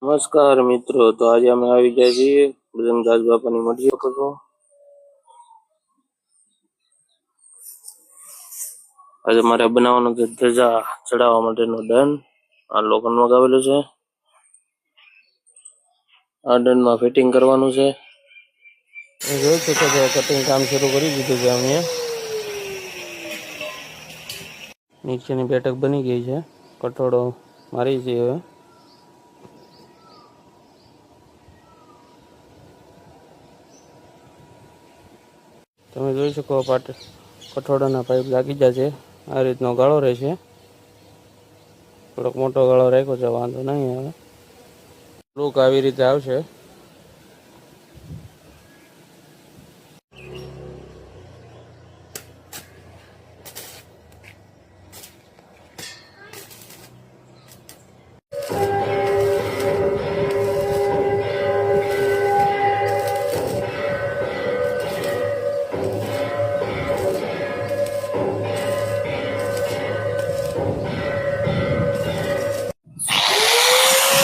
નમસ્કાર મિત્રો, તો આજે અમે આવી ગયા છીએ દાસ બાપાની મઢી છો. આજે મારે બનાવવાનું છે ધજા ચડાવવા માટેનો દંડ. આ લોખંડ મગાવેલો છે. આ દંડમાં ફિટિંગ કરવાનું છે. જોઈ શકો છો, કટિંગ કામ શરૂ કરી દીધું છે. અમે નીચેની બેઠક બની ગઈ છે. કઠોળો મારી છે. હવે તમે જોઈ શકો કઠોળાના પાઇપ લાગી જશે. આ રીતનો ગાળો રહેશે. થોડોક મોટો ગાળો રાખ્યો છે, વાંધો નહીં આવે. લુક આવી રીતે આવશે.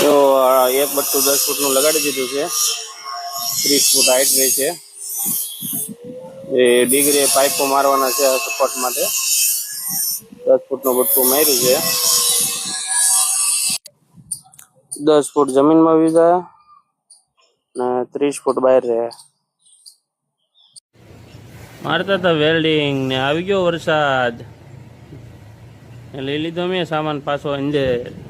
તો એક બટ્ટું 10 ફૂટનું લગાડી દીધું છે. 30 ફૂટ હાઈટ રહી છે. એ ડિગ્રી પાઇપો મારવાના છે સપોર્ટ માટે. 10 ફૂટનું બટ્ટું માર્યું છે. 10 ફૂટ જમીનમાં વીઘા ને 30 ફૂટ બહાર રહે. મારતા હતા વેલ્ડિંગ ને આવી ગયો વરસાદ. લઈ લીધો મેં સામાન પાછો અંદર.